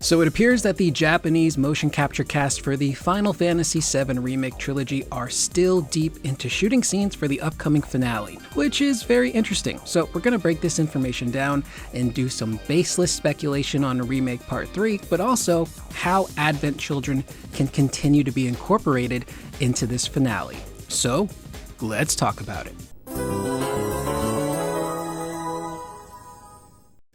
So it appears that the Japanese motion capture cast for the Final Fantasy VII Remake trilogy are still deep into shooting scenes for the upcoming finale, which is very interesting. So we're going to break this information down and do some baseless speculation on Remake Part 3, but also how Advent children can continue to be incorporated into this finale. So let's talk about it.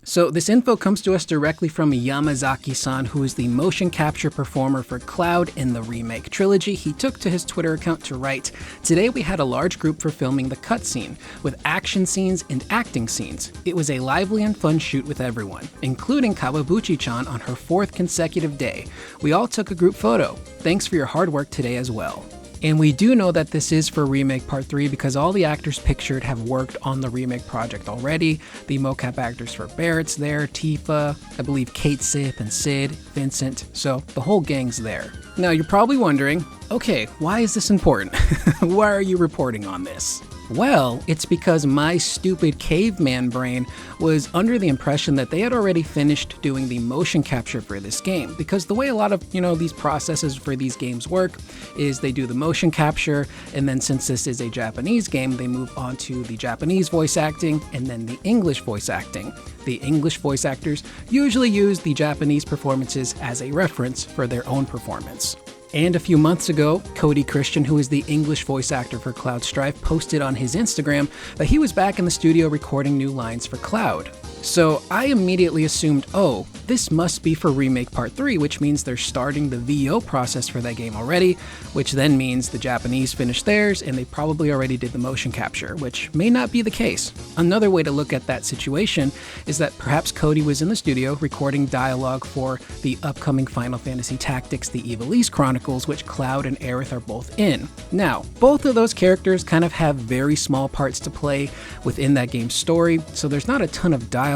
So this info comes to us directly from Yamazaki-san, who is the motion capture performer for Cloud in the Remake trilogy. He took to his Twitter account to write, "Today we had a large group for filming the cutscene, with action scenes and acting scenes. It was a lively and fun shoot with everyone, including Kawabuchi-chan on her 4th consecutive day. We all took a group photo. Thanks for your hard work today as well." And we do know that this is for Remake Part 3 because all the actors pictured have worked on the Remake project already. The mocap actors for Barrett's there, Tifa, I believe Kate Sip and Sid, Vincent, so the whole gang's there. Now you're probably wondering, okay, why is this important? Why are you reporting on this? Well, it's because my stupid caveman brain was under the impression that they had already finished doing the motion capture for this game, because the way a lot of, these processes for these games work is they do the motion capture, and then since this is a Japanese game, they move on to the Japanese voice acting and then the English voice acting. The English voice actors usually use the Japanese performances as a reference for their own performance. And a few months ago, Cody Christian, who is the English voice actor for Cloud Strife, posted on his Instagram that he was back in the studio recording new lines for Cloud. So I immediately assumed, oh, this must be for Remake Part 3, which means they're starting the VO process for that game already, which then means the Japanese finished theirs and they probably already did the motion capture, which may not be the case. Another way to look at that situation is that perhaps Cody was in the studio recording dialogue for the upcoming Final Fantasy Tactics The Evilise Chronicles, which Cloud and Aerith are both in. Now, both of those characters kind of have very small parts to play within that game's story, so there's not a ton of dialogue.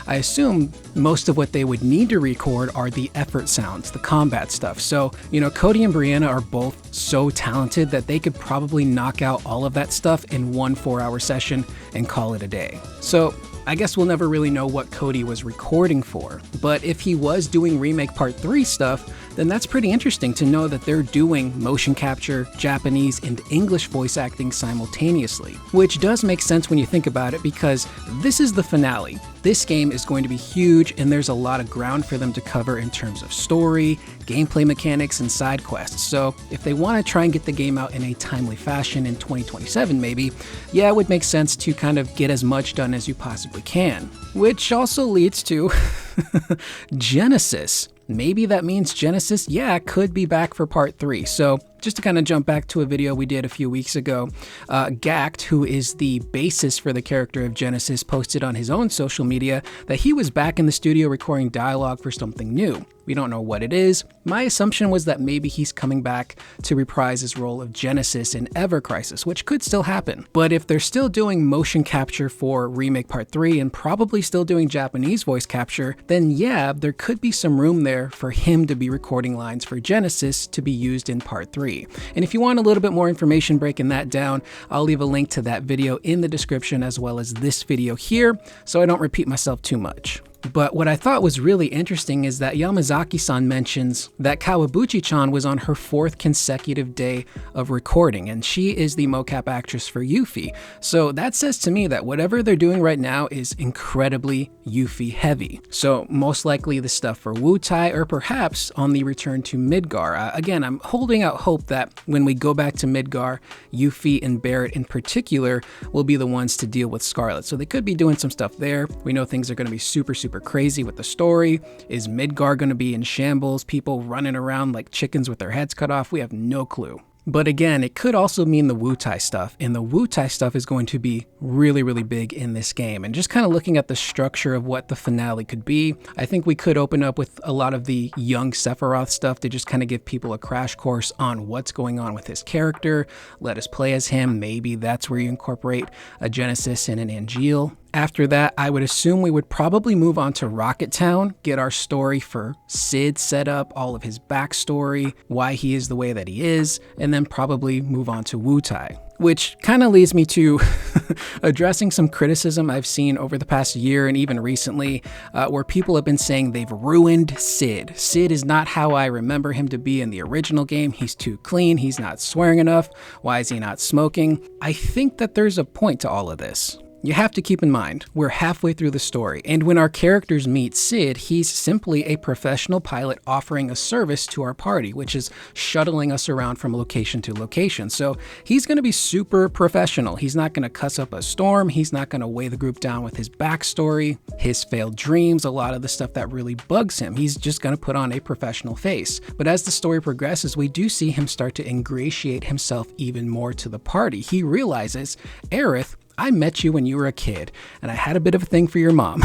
I assume most of what they would need to record are the effort sounds, the combat stuff. So, Cody and Brianna are both so talented that they could probably knock out all of that stuff in one 4-hour session and call it a day. So I guess we'll never really know what Cody was recording for, but if he was doing Remake Part 3 stuff, then that's pretty interesting to know that they're doing motion capture, Japanese, and English voice acting simultaneously, which does make sense when you think about it because this is the finale. This game is going to be huge and there's a lot of ground for them to cover in terms of story, gameplay mechanics, and side quests. So if they want to try and get the game out in a timely fashion in 2027 maybe, yeah, it would make sense to kind of get as much done as you possibly can. Which also leads to Genesis. Maybe that means Genesis, could be back for Part 3. So just to kind of jump back to a video we did a few weeks ago, Gact, who is the bassist for the character of Genesis, posted on his own social media that he was back in the studio recording dialogue for something new. We don't know what it is. My assumption was that maybe he's coming back to reprise his role of Genesis in Ever Crisis, which could still happen. But if they're still doing motion capture for Remake Part 3 and probably still doing Japanese voice capture, then yeah, there could be some room there for him to be recording lines for Genesis to be used in Part 3. And if you want a little bit more information breaking that down, I'll leave a link to that video in the description as well as this video here, so I don't repeat myself too much. But what I thought was really interesting is that Yamazaki-san mentions that Kawabuchi-chan was on her 4th consecutive day of recording, and she is the mocap actress for Yuffie. So that says to me that whatever they're doing right now is incredibly Yuffie heavy. So most likely the stuff for Wutai or perhaps on the return to Midgar. Again, I'm holding out hope that when we go back to Midgar, Yuffie and Barrett in particular will be the ones to deal with Scarlet. So they could be doing some stuff there. We know things are going to be super crazy with the story. Is Midgar going to be in shambles, people running around like chickens with their heads cut off? We have no clue. But again, it could also mean the Wutai stuff, and the Wutai stuff is going to be really big in this game. And just kind of looking at the structure of what the finale could be, I think we could open up with a lot of the young Sephiroth stuff to just kind of give people a crash course on what's going on with his character, let us play as him. Maybe that's where you incorporate a Genesis and an Angeal. After that, I would assume we would probably move on to Rocket Town, get our story for Sid set up, all of his backstory, why he is the way that he is, and then probably move on to Wutai. Which kind of leads me to addressing some criticism I've seen over the past year and even recently, where people have been saying they've ruined Sid. Sid is not how I remember him to be in the original game. He's too clean. He's not swearing enough. Why is he not smoking? I think that there's a point to all of this. You have to keep in mind, we're halfway through the story, and when our characters meet Sid, he's simply a professional pilot offering a service to our party, which is shuttling us around from location to location. So he's going to be super professional. He's not going to cuss up a storm. He's not going to weigh the group down with his backstory, his failed dreams, a lot of the stuff that really bugs him. He's just going to put on a professional face. But as the story progresses, we do see him start to ingratiate himself even more to the party. He realizes, Aerith, I met you when you were a kid, and I had a bit of a thing for your mom,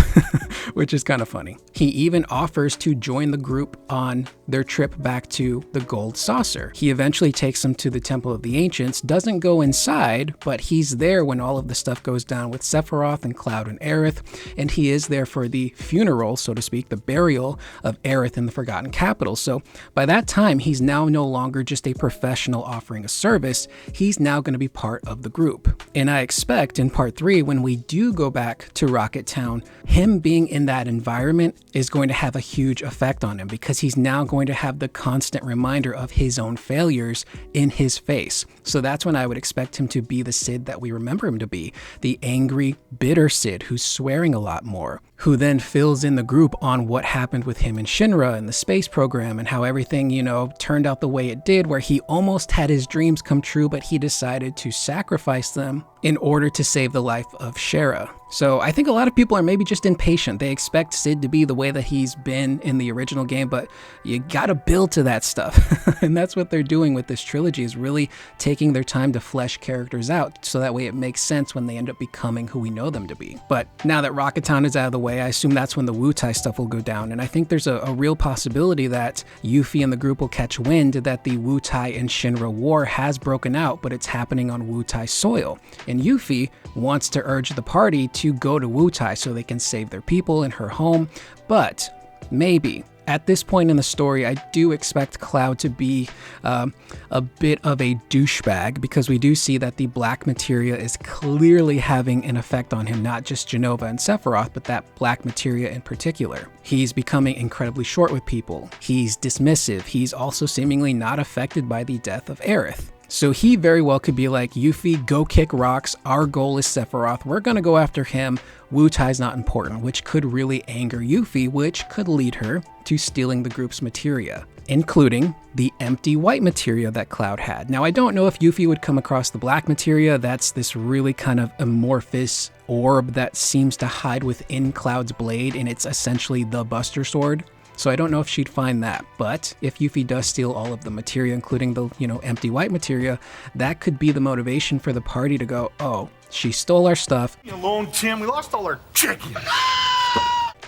which is kind of funny. He even offers to join the group on their trip back to the Gold Saucer. He eventually takes them to the Temple of the Ancients, doesn't go inside, but he's there when all of the stuff goes down with Sephiroth and Cloud and Aerith, and he is there for the funeral, so to speak, the burial of Aerith in the Forgotten Capital. So by that time, he's now no longer just a professional offering a service, he's now going to be part of the group. And I expect in part 3, when we do go back to Rocket Town, him being in that environment is going to have a huge effect on him because he's now going to have the constant reminder of his own failures in his face. So that's when I would expect him to be the Sid that we remember him to be, the angry, bitter Sid who's swearing a lot more, who then fills in the group on what happened with him and Shinra and the space program and how everything, turned out the way it did, where he almost had his dreams come true, but he decided to sacrifice them in order to save the life of Shara. So I think a lot of people are maybe just impatient. They expect Sid to be the way that he's been in the original game, but you gotta build to that stuff. And that's what they're doing with this trilogy, is really taking their time to flesh characters out, so that way it makes sense when they end up becoming who we know them to be. But now that Rocket Town is out of the way, I assume that's when the Wutai stuff will go down. And I think there's a real possibility that Yuffie and the group will catch wind that the Wutai and Shinra war has broken out, but it's happening on Wutai soil. And Yuffie wants to urge the party to go to Wutai so they can save their people and her home, but maybe at this point in the story, I do expect Cloud to be a bit of a douchebag, because we do see that the black materia is clearly having an effect on him, not just Jenova and Sephiroth, but that black materia in particular. He's becoming incredibly short with people. He's dismissive. He's also seemingly not affected by the death of Aerith. So he very well could be like, Yuffie, go kick rocks. Our goal is Sephiroth. We're going to go after him. Wutai's not important, which could really anger Yuffie, which could lead her to stealing the group's materia, including the empty white materia that Cloud had. Now, I don't know if Yuffie would come across the black materia. That's this really kind of amorphous orb that seems to hide within Cloud's blade, and it's essentially the Buster Sword. So I don't know if she'd find that, but if Yuffie does steal all of the materia, including the, empty white materia, that could be the motivation for the party to go, oh, she stole our stuff. Leave me alone, Tim. We lost all our chickens.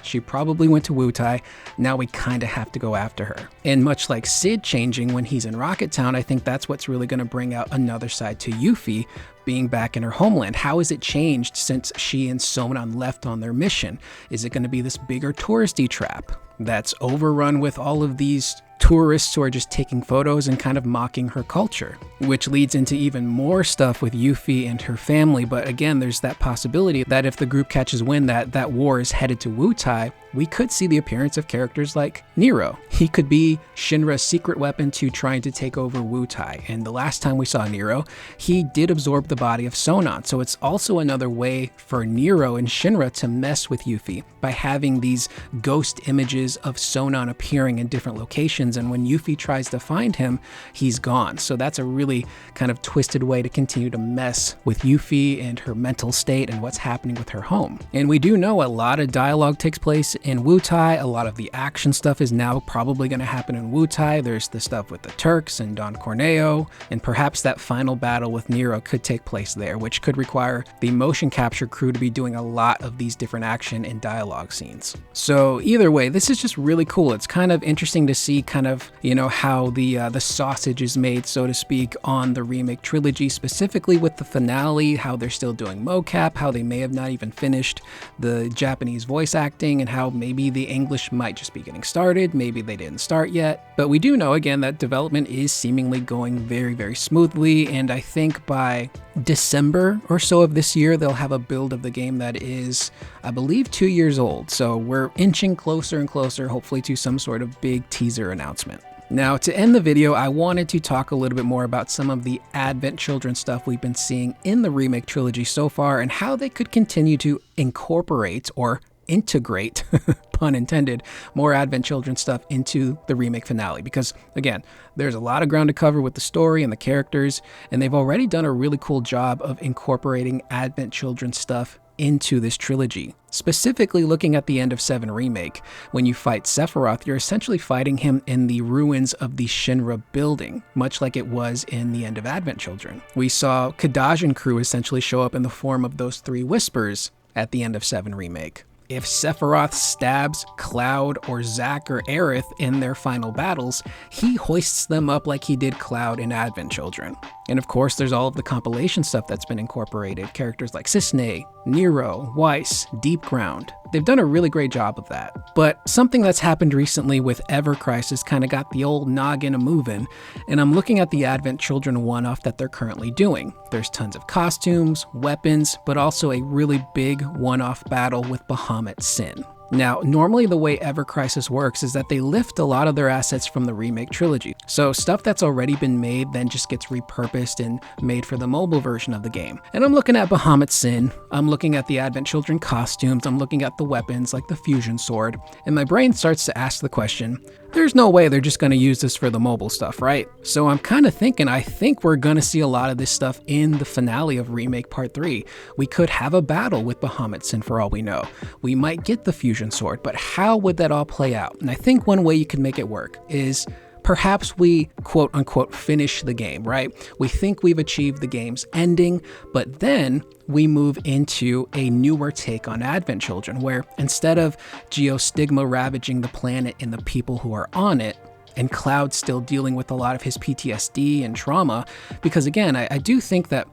She probably went to Wutai. Now we kind of have to go after her. And much like Sid changing when he's in Rocket Town, I think that's what's really going to bring out another side to Yuffie being back in her homeland. How has it changed since she and Sonon left on their mission? Is it going to be this bigger touristy trap that's overrun with all of these tourists who are just taking photos and kind of mocking her culture, which leads into even more stuff with Yuffie and her family. But again, there's that possibility that if the group catches wind that that war is headed to Wutai, we could see the appearance of characters like Nero. He could be Shinra's secret weapon to trying to take over Wutai. And the last time we saw Nero, he did absorb the body of Sonon. So it's also another way for Nero and Shinra to mess with Yuffie by having these ghost images of Sonon appearing in different locations. And when Yuffie tries to find him, he's gone. So that's a really kind of twisted way to continue to mess with Yuffie and her mental state and what's happening with her home. And we do know a lot of dialogue takes place in Wutai. A lot of the action stuff is now probably going to happen in Wutai. There's the stuff with the Turks and Don Corneo, and perhaps that final battle with Nero could take place there, which could require the motion capture crew to be doing a lot of these different action and dialogue scenes. So either way, this is just really cool. It's kind of interesting to see kind of, how the sausage is made, so to speak, on the remake trilogy, specifically with the finale, how they're still doing mocap, how they may have not even finished the Japanese voice acting, and how maybe the English might just be getting started, maybe they didn't start yet. But we do know, again, that development is seemingly going very, very smoothly, and I think by December or so of this year, they'll have a build of the game that is, I believe, 2 years old. So we're inching closer and closer, hopefully, to some sort of big teaser announcement. Now, to end the video, I wanted to talk a little bit more about some of the Advent Children stuff we've been seeing in the remake trilogy so far and how they could continue to incorporate or integrate, pun intended, more Advent Children stuff into the remake finale. Because again, there's a lot of ground to cover with the story and the characters, and they've already done a really cool job of incorporating Advent Children stuff into this trilogy. Specifically looking at the end of 7 Remake, when you fight Sephiroth, you're essentially fighting him in the ruins of the Shinra building, much like it was in the end of Advent Children. We saw Kadaj and crew essentially show up in the form of those 3 whispers at the end of 7 Remake. If Sephiroth stabs Cloud or Zack or Aerith in their final battles, he hoists them up like he did Cloud in Advent Children. And of course, there's all of the compilation stuff that's been incorporated. Characters like Cisne, Nero, Weiss, Deep Ground. They've done a really great job of that. But something that's happened recently with Ever Crisis kind of got the old noggin a-movin', and I'm looking at the Advent Children one-off that they're currently doing. There's tons of costumes, weapons, but also a really big one-off battle with Bahamut Sin. Now, normally the way Ever Crisis works is that they lift a lot of their assets from the remake trilogy. So stuff that's already been made then just gets repurposed and made for the mobile version of the game. And I'm looking at Bahamut Sin, I'm looking at the Advent Children costumes, I'm looking at the weapons like the fusion sword, and my brain starts to ask the question, there's no way they're just going to use this for the mobile stuff, right? So I'm kind of thinking, I think we're going to see a lot of this stuff in the finale of Remake Part 3. We could have a battle with Bahamut Sin for all we know. We might get the fusion sword, but how would that all play out? And I think one way you can make it work is perhaps we quote unquote finish the game, right? We think we've achieved the game's ending, but then we move into a newer take on Advent Children, where instead of geostigma ravaging the planet and the people who are on it, and Cloud still dealing with a lot of his PTSD and trauma, because again, I do think that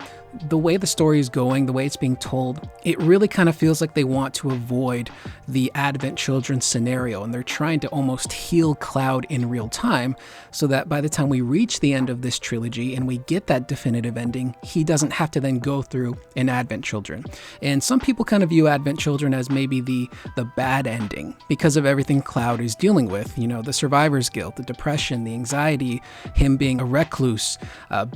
the way the story is going, the way it's being told, it really kind of feels like they want to avoid the Advent Children scenario, and they're trying to almost heal Cloud in real time so that by the time we reach the end of this trilogy and we get that definitive ending, he doesn't have to then go through an Advent Children. And some people kind of view Advent Children as maybe the bad ending because of everything Cloud is dealing with, the survivor's guilt, the depression, the anxiety, him being a recluse,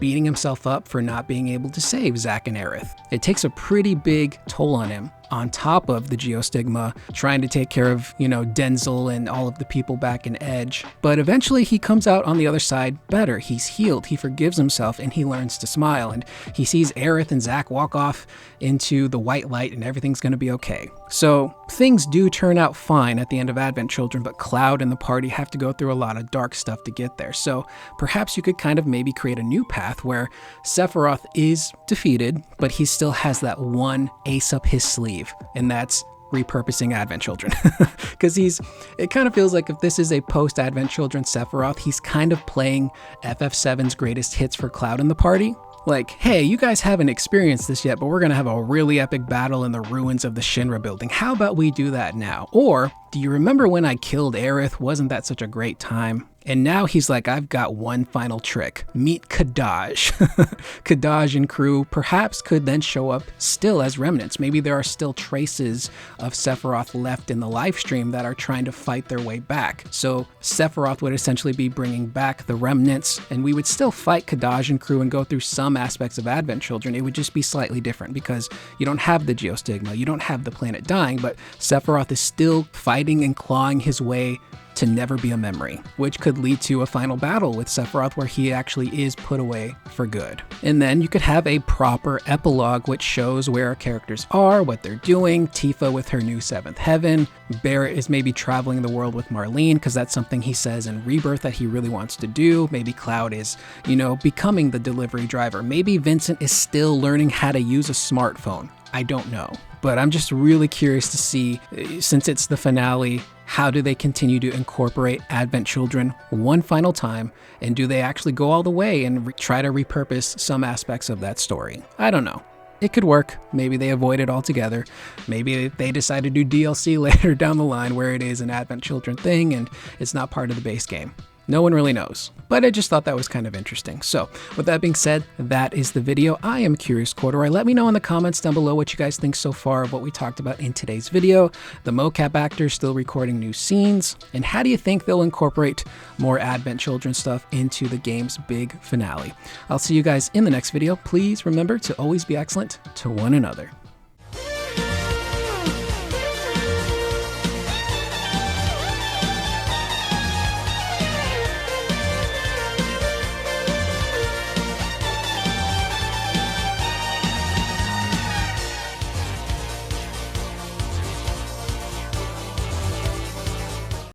beating himself up for not being able to save Zack and Aerith. It takes a pretty big toll on him, on top of the geostigma, trying to take care of, Denzel and all of the people back in Edge. But eventually he comes out on the other side better. He's healed, he forgives himself, and he learns to smile. And he sees Aerith and Zack walk off into the white light and everything's gonna be okay. So things do turn out fine at the end of Advent Children, but Cloud and the party have to go through a lot of dark stuff to get there. So perhaps you could kind of maybe create a new path where Sephiroth is defeated, but he still has that one ace up his sleeve, and that's repurposing Advent Children. Because it kind of feels like if this is a post-Advent Children Sephiroth, he's kind of playing FF7's greatest hits for Cloud and the party. Like, hey, you guys haven't experienced this yet, but we're gonna have a really epic battle in the ruins of the Shinra building. How about we do that now? Or, do you remember when I killed Aerith? Wasn't that such a great time? And now he's like, I've got one final trick. Meet Kadaj. Kadaj and crew perhaps could then show up still as remnants. Maybe there are still traces of Sephiroth left in the live stream that are trying to fight their way back. So Sephiroth would essentially be bringing back the remnants, and we would still fight Kadaj and crew and go through some aspects of Advent Children. It would just be slightly different because you don't have the geostigma, you don't have the planet dying, but Sephiroth is still fighting and clawing his way to never be a memory, which could lead to a final battle with Sephiroth where he actually is put away for good. And then you could have a proper epilogue which shows where our characters are, what they're doing, Tifa with her new seventh heaven, Barrett is maybe traveling the world with Marlene because that's something he says in Rebirth that he really wants to do, maybe Cloud is, becoming the delivery driver, maybe Vincent is still learning how to use a smartphone. I don't know. But I'm just really curious to see, since it's the finale, How do they continue to incorporate Advent Children one final time? And do they actually go all the way and try to repurpose some aspects of that story? I don't know. It could work. Maybe they avoid it altogether. Maybe they decide to do DLC later down the line where it is an Advent Children thing and it's not part of the base game. No one really knows, but I just thought that was kind of interesting. So with that being said, that is the video. I am Curious Corduroy. Let me know in the comments down below what you guys think so far of what we talked about in today's video. The mocap actors still recording new scenes, and how do you think they'll incorporate more Advent Children stuff into the game's big finale? I'll see you guys in the next video. Please remember to always be excellent to one another.